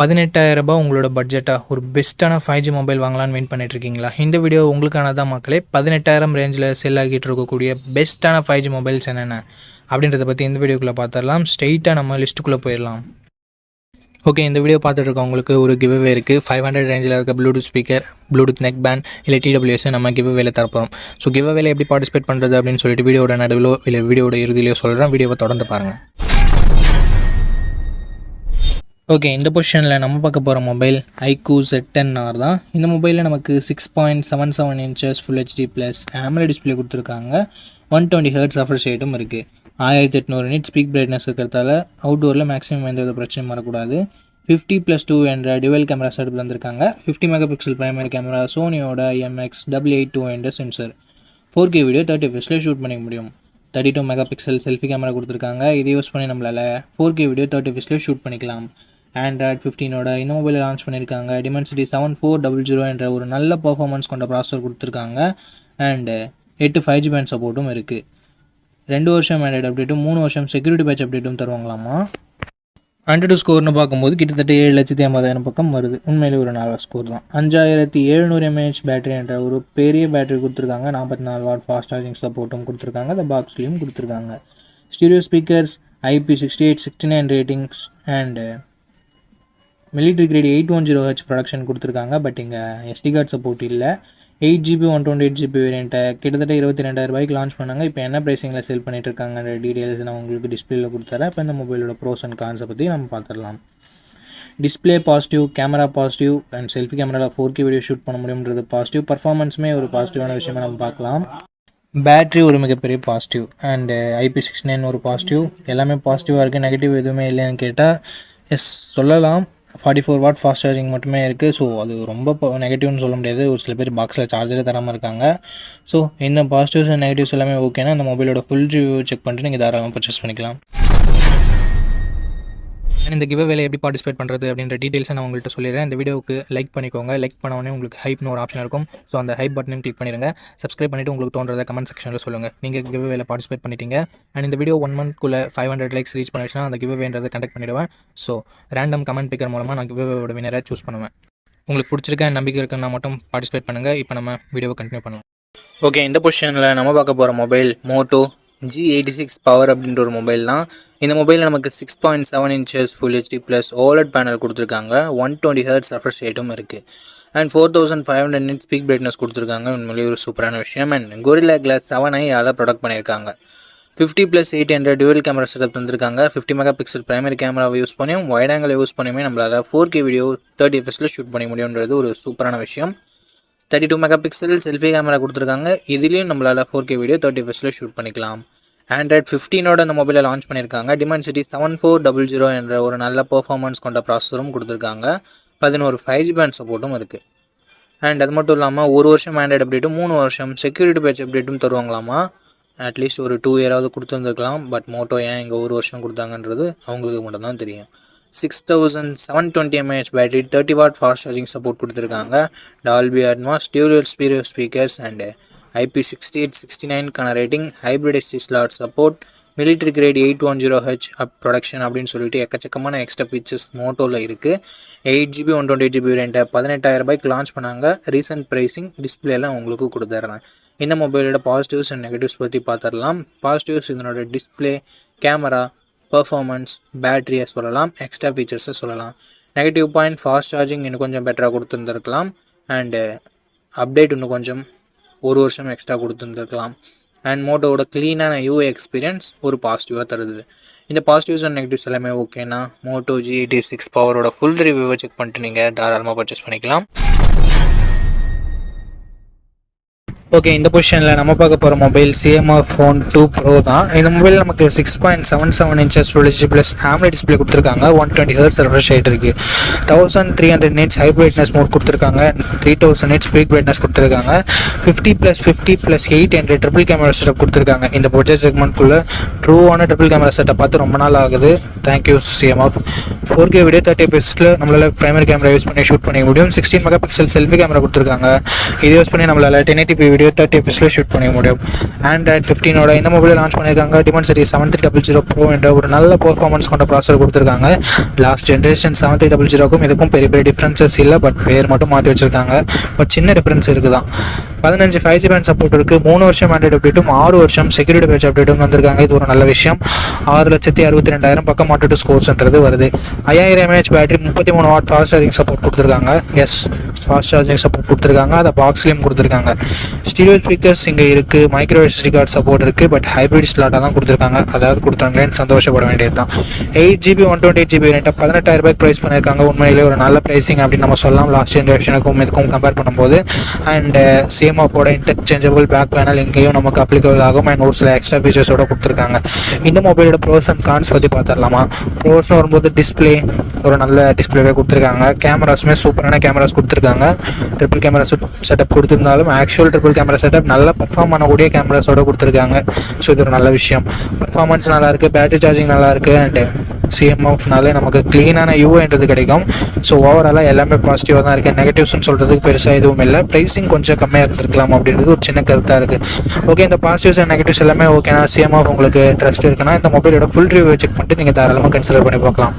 18,000 உங்களோட பட்ஜெட்டா ஒரு பெஸ்ட்டான 5G மொபைல் வாங்கலான்னு வெயிட் பண்ணிட்டு இருக்கீங்களா? இந்த வீடியோ உங்களுக்கானதான் மக்களே. 18,000 ரேஞ்சில் செல் ஆகிட்டு இருக்கக்கூடிய பெஸ்ட்டான 5G மொபைல்ஸ் என்னென்ன அப்படின்றத பற்றி இந்த வீடியோக்குள்ளே பார்த்துடலாம். ஸ்ட்ரெயிட்டாக நம்ம லிஸ்ட்டுக்குள்ளே போயிடலாம். ஓகே, இந்த வீடியோ பார்த்துட்டு இருக்கவங்களுக்கு ஒரு கிவ்அவே இருக்குது. 500 ரேஞ்சில் இருக்க Bluetooth speaker, Bluetooth neck band இல்லை TWS நம்ம கிவ்அவேல தரப்போம். ஸோ கிவ்அவேல எப்படி பார்ட்டிசிபேட் பண்ணுறது அப்படின்னு சொல்லிட்டு வீடியோட நடுவிலோ இல்லை வீடியோட இறுதியிலையோ சொல்கிறேன். வீடியோவை தொடர்ந்து பாருங்கள். ஓகே, இந்த பொசிஷனில் நம்ம பார்க்க போகிற மொபைல் iQOO Z10R தான். இந்த மொபைலில் நமக்கு 6.77 inches full HD plus AMOLED display கொடுத்துருக்காங்க. 120 Hz ரெஃப்ரெஷ் ரேட்டும் இருக்குது. 1800 nits ஸ்பீக் பிரைட்னஸ் இருக்கிறதால அவுட்டோரில் மேக்ஸிமம் எந்த வித பிரச்சனையும் வரக்கூடாது. 50+2 என்ற டுவெல் கேமரா செட்டப் தந்திருக்காங்க. 50 மெகாபிக்சல் பிரைமரி கேமரா, சோனியோட IMX882 என்ற sensor. 4K video 30 fps shoot பண்ணிக்க முடியும். 32 மெகாபிக்சல் செல்ஃபி கேமரா கொடுத்துருக்காங்க. இதை யூஸ் பண்ணி நம்மளால் 4K வீடியோ 30 fps ஷூட் பண்ணிக்கலாம். Android 15ஓட இந்த மொபைலை லான்ச் பண்ணியிருக்காங்க. Dimensity 7400 என்ற ஒரு நல்ல பர்ஃபார்மன்ஸ் கொண்ட ப்ராசஸர் கொடுத்துருக்காங்க. அண்டு 8 5G பேண்ட் சப்போர்ட்டும் இருக்குது. 2 வருஷம் ஆண்ட்ராய்டு அப்டேட்டும் 3 வருஷம் செக்யூரிட்டி பேட்ச் அப்டேட்டும் தருவாங்களாமா. ஆண்ட்ராய்டு ஸ்கோர்னு பார்க்கும்போது கிட்டத்தட்ட 7,50,000 பக்கம் வருது. உண்மையிலே ஒரு நல்ல ஸ்கோர் தான். 5700 mAh பேட்டரி என்ற ஒரு பெரிய பேட்டரி கொடுத்துருக்காங்க. 44 வாட் ஃபாஸ்ட் சார்ஜிங் சப்போர்ட்டும் கொடுத்துருக்காங்க. இந்த பாக்ஸ்லேயும் கொடுத்துருக்காங்க. Stereo speakers, IP68-69 ratings and military great 810Hz production கொடுத்துருக்காங்க. பட் இங்கே SD கார்டு சப்போர்ட் இல்லை. 8GB 128GB வேரியண்ட்டை கிட்டத்தட்ட 22,000 லான்ச் பண்ணாங்க. இப்போ என்ன ப்ரைஸிங்கில் செல் பண்ணிட்டு இருக்காங்கன்ற டீட்டெயில்ஸ் நான் உங்களுக்கு டிஸ்பிளேல கொடுத்துறேன். இப்போ இந்த மொபைலோட ப்ரோஸ் அண்ட் கான்ஸை பற்றி நம்ம பார்த்துடலாம். Display positive, camera positive and selfie கேமராவில் 4K வீடியோ ஷூட் பண்ண முடியுன்றது பாசிட்டிவ். பர்ஃபார்மன்ஸுமே ஒரு பாசிட்டிவான விஷயமா நம்ம பார்க்கலாம். பேட்ரி ஒரு மிகப்பெரிய பாசிட்டிவ் அண்டு IP69 ஒரு பாசிட்டிவ். எல்லாமே பாசிட்டிவாக இருக்குது. நெகட்டிவ் எதுவுமே இல்லைன்னு கேட்டால் எஸ் சொல்லலாம். 44 வாட் ஃபாஸ்ட் சார்ஜிங் மட்டுமே இருக்குது. ஸோ அது ரொம்ப நெகட்டிவ்னு சொல்ல முடியாது. ஒரு சில பேர் பாக்ஸில் சார்ஜரே தராமல் இருக்காங்க. ஸோ இந்த பாசிட்டிவ்ஸ் அண்ட் நெகட்டிவ்ஸ் எல்லாமே ஓகேனா அந்த மொபைலோட ஃபுல் ரிவ்யூ செக் பண்ணிட்டு நீங்கள் தாராளமாக பர்ச்சேஸ் பண்ணிக்கலாம். இந்த கிவ்அவேல எப்படி பார்ட்டிசிபேட் பண்ணுறது அப்படின்ற டீட்டெயில்ஸை நான் உங்கள்கிட்ட சொல்லிடுறேன். இந்த வீடியோவுக்கு லைக் பண்ணிக்கோங்க. லைக் பண்ண உடனே உங்களுக்கு ஹைப்னு ஒரு ஆப்ஷன் இருக்கும். ஸோ அந்த ஹைப் பட்டனையும் கிளிக் பண்ணிடுங்க. சப்ஸ்கிரைப் பண்ணிவிட்டு உங்களுக்கு தோன்றதை கமெண்ட் செக்ஷனில் சொல்லுங்கள். நீங்கள் கிவ்அவேல பார்ட்டிசிபேட் பண்ணிட்டீங்க. அண்ட் இந்த வீடியோ 1 monthக்குள்ளே 500 லைக்ஸ் ரீச் பண்ணிடுச்சுன்னா அந்த கிவ்அவேன்றதை கண்டக்ட் பண்ணிவிடுவேன். ஸோ ரேண்டம் கமெண்ட் பிக்கர் மூலமாக நான் கிவ்அவேவோட வினரை சூஸ் பண்ணுவேன். உங்களுக்கு பிடிச்சிருக்க நம்பிக்கை இருக்குன்னா மட்டும் பார்ட்டிசிபேட் பண்ணுங்கள். இப்போ நம்ம வீடியோவை கண்டினியூ பண்ணலாம். ஓகே, இந்த பொசிஷனில் நம்ம பார்க்க போகிற மொபைல் மோட்டோ G86 பவர் அப்படின்ற ஒரு மொபைல் தான். இந்த மொபைலில் நமக்கு 6.7 inches full HD plus OLED panel கொடுத்துருக்காங்க. 120 Hz ரெஃப்ரெஷ் ரேட்டும் இருக்குது. அண்ட் 4500 nits ஸ்பீக் பிரைட்னஸ் கொடுத்துருக்காங்க. உண்மையிலேயே ஒரு சூப்பரான விஷயம். And Gorilla Glass 7i product பண்ணியிருக்காங்க. 50+8 என்ற டுவெல் கேமரா செட்டப் தந்திருக்காங்க. 50 மெகாபிக்சல் பிரைமரி கேமராவை யூஸ் பண்ணியும் வைட் ஆங்கிள் யூஸ் பண்ணியுமே நம்மளால் 4K வீடியோ 30 fps ஷூட் பண்ண முடியுன்றது ஒரு சூப்பரான விஷயம். 32 மெகாபிக்சல் செல்ஃபி கேமரா கொடுத்துருக்காங்க. இதுலேயும் நம்மளால் 4K வீடியோ 30 fps ஷூட் பண்ணிக்கலாம். Android 15ஓட அந்த மொபைலை லான்ச் பண்ணியிருக்காங்க. Dimensity 7400 என்ற ஒரு நல்ல பர்ஃபார்மன்ஸ் கொண்ட ப்ராசஸரும் கொடுத்துருக்காங்க. 11 5G பேண்ட் சப்போர்ட்டும் இருக்குது. அண்ட் அது மட்டும் இல்லாமல் 1 வருஷம் ஆண்ட்ராய்டு அப்டேட்டும் 3 வருஷம் செக்யூரிட்டி பேட்ச் அப்டேட்டும் தருவாங்களாமா. அட்லீஸ்ட் ஒரு 2 இயராவது கொடுத்துருந்துருக்கலாம். பட் மோட்டோ ஏன் இங்கே 1 வருஷம் கொடுத்தாங்கன்றது அவங்களுக்கு மட்டும் தான் தெரியும். 6720 mAh battery, 30 watt fast charging support கொடுத்துருக்காங்க. Dolby Atmos, dual stereo speakers and IP68-69 rating, hybrid SD slot support, military grade 810H protection அப்படின்னு சொல்லிட்டு எக்கச்சக்கமான எக்ஸ்ட்ரா ஃபீச்சர்ஸ் மோட்டோவில் இருக்குது. 8GB 128GB வேரியண்ட்டை 18,000 லான்ச் பண்ணாங்க. ரீசன்ட் ப்ரைஸிங் டிஸ்பிளேலாம் உங்களுக்கு கொடுத்துட்றேன். இந்த மொபைலோட பாசிட்டிவ்ஸ் அண்ட் நெகட்டிவ்ஸ் பற்றி பார்த்துடலாம். பாசிட்டிவ்ஸ் இதனோட டிஸ்பிளே, கேமரா, பர்ஃபார்மன்ஸ், பேட்டரியை சொல்லலாம். எக்ஸ்ட்ரா ஃபீச்சர்ஸை சொல்லலாம். நெகட்டிவ் பாயிண்ட், ஃபாஸ்ட் சார்ஜிங் இன்னும் கொஞ்சம் பெட்டராக கொடுத்துருந்துருக்கலாம். அண்டு அப்டேட் இன்னும் கொஞ்சம் 1 வருஷம் எக்ஸ்ட்ரா கொடுத்துருந்துருக்கலாம். அண்ட் மோட்டோவோட க்ளீனான UI எக்ஸ்பீரியன்ஸ் ஒரு பாசிட்டிவாக தருது. இந்த பாசிட்டிவ்ஸ் அண்ட் நெகட்டிவ்ஸ் எல்லாமே ஓகேனா மோட்டோ G86 பவரோட ஃபுல் ரிவ்யூவை செக் பண்ணிட்டு நீங்கள் தாராளமாக பர்ச்சேஸ் பண்ணிக்கலாம். ஓகே, இந்த பொசிஷனில் நம்ம பார்க்க போகிற மொபைல் CMR Phone 2 Pro தான். இந்த மொபைல் நமக்கு 6.77 inches full HD plus AMOLED display கொடுத்துருக்காங்க. 120 Hz ரெஃப்ரெஷ் ரேட் இருக்குது. 1300 nits ஹை பிரைட்னஸ் மோட் கொடுத்துருக்காங்க. 3000 nits ஸ்பீக் பிரைட்னஸ் கொடுத்துருக்காங்க. 50+50+8 என்ற ட்ரிபிள் கேமரா செட்டப் கொடுத்துருக்காங்க. இந்த பட்ஜெட் செக்மெண்ட்குள்ளே ட்ரூவான ட்ரிபிள் கேமரா செட்டப் பார்த்து ரொம்ப நாள் ஆகுது. Thank you CMR. 4K video 30 fps நம்மளால் பிரைமரி கேமரா யூஸ் பண்ணி ஷூட் பண்ணிக்க முடியும். 16 மெகாபிக்சல் செல்ஃபி கேமரா கொடுத்துருக்காங்க. இதை யூஸ் பண்ணி நம்மளால் 1080p video video 30 fps shoot பண்ணிக்க முடியும். Android 15 இந்த மொபைலை லான்ச் பண்ணியிருக்காங்க. Dimensity 7300 Pro என்ற ஒரு நல்ல பெர்ஃபார்மன்ஸ் கொண்ட ப்ராசஸர் கொடுத்துருக்காங்க. லாஸ்ட் ஜென்ரேஷன் 7300க்கும் இதுக்கும் பெரிய பெரிய டிஃப்ரென்சஸ் இல்லை, பட் பேர் மட்டும் மாற்றி வச்சிருக்காங்க. பட் சின்ன டிஃப்ரென்ஸ் இருக்குதான். 15 5G பேண்ட் சப்போர்ட் இருக்குது. 3 வருஷம் ஆண்ட்ராய்டு அப்டேட்டும் 6 வருஷம் செக்யூரிட்டி பேட்ச் அப்டேட்டும் வந்திருக்காங்க. இது ஒரு நல்ல விஷயம். 6,62,000 பக்கம் மாட்டு ஸ்கோர்ஸ்ன்றது வருது. 5000 mAh battery, 33 what fast charging support கொடுத்துருக்காங்க. எஸ், ஃபாஸ்ட் சார்ஜிங் சப்போர்ட் கொடுத்துருக்காங்க. அதை பாக்ஸ்லேயும் கொடுத்துருக்காங்க. ஸ்டீரியோ ஸ்பீக்கர்ஸ் இங்கே இருக்குது. மைக்ரோ SD கார்டு சப்போர்ட் இருக்குது. பட் ஹைப்ரிட் ஸ்லாட்டாக தான் கொடுத்துருக்காங்க. அதாவது கொடுத்தாங்களேன்னு சந்தோஷப்பட வேண்டியது தான். 8GB 128GB ரேட்டாக 18,000 ப்ரைஸ் பண்ணியிருக்காங்க. உண்மையிலே ஒரு நல்ல ப்ரைஸிங் அப்படின்னு நம்ம சொல்லலாம் லாஸ்ட் ஜென்ரேஷனுக்கும் இதுக்கும் கம்பேர் பண்ணும்போது. அண்ட் சேம் ஆஃபோட இன்டர்சேஞ்சபிள் பேக் பேனல் இங்கேயும் நமக்கு அப்ளிகபிள் ஆகும். அண்ட் ஒரு சில எக்ஸ்ட்ரா ஃபீச்சர்ஸோட கொடுத்துருக்காங்க. இந்த மொபைலோட ப்ரோஸ் அண்ட் கான்ஸ் பற்றி பார்த்துடலாமா? ப்ரோஸ்னு வரும்போது டிஸ்பிளே ஒரு நல்ல டிஸ்பிளேவே கொடுத்துருக்காங்க. கேமராஸுமே சூப்பரான கேமராஸ் கொடுத்துருக்காங்க. ட்ரிபிள் கேமரா செட்டப் கொடுத்துருந்தாலும் ஆக்சுவல் ட்ரிபிள் கேமரா செட்டப் நல்லா பர்ஃபார்ம் பண்ணக்கூடிய கேமராஸோட கொடுத்துருக்காங்க. ஸோ இது ஒரு நல்ல விஷயம். பர்ஃபார்மன்ஸ் நல்லாயிருக்கு, பேட்டரி சார்ஜிங் நல்லாயிருக்கு. அண்ட் CMOFனாலே நமக்கு க்ளீனான யூஐன்றது கிடைக்கும். ஸோ ஓவராலாக எல்லாமே பாசிட்டிவாக தான் இருக்குது. நெகட்டிவ்ஸ்னு சொல்கிறதுக்கு பெருசாக எதுவும் இல்லை. ப்ரைஸிங் கொஞ்சம் கம்மியாக இருந்திருக்கலாம் அப்படின்றது ஒரு சின்ன கருத்தாக இருக்குது. ஓகே, இந்த பாசிட்டிவ்ஸ் அண்ட் நெகட்டிவ்ஸ் எல்லாமே ஓகேனா CMOF உங்களுக்கு ட்ரஸ்ட் இருக்குன்னா இந்த மொபைலோட ஃபுல் ரிவ்யூ செக் பண்ணிட்டு நீங்கள் தாராளமாக கன்சிடர் பண்ணி பார்க்கலாம்.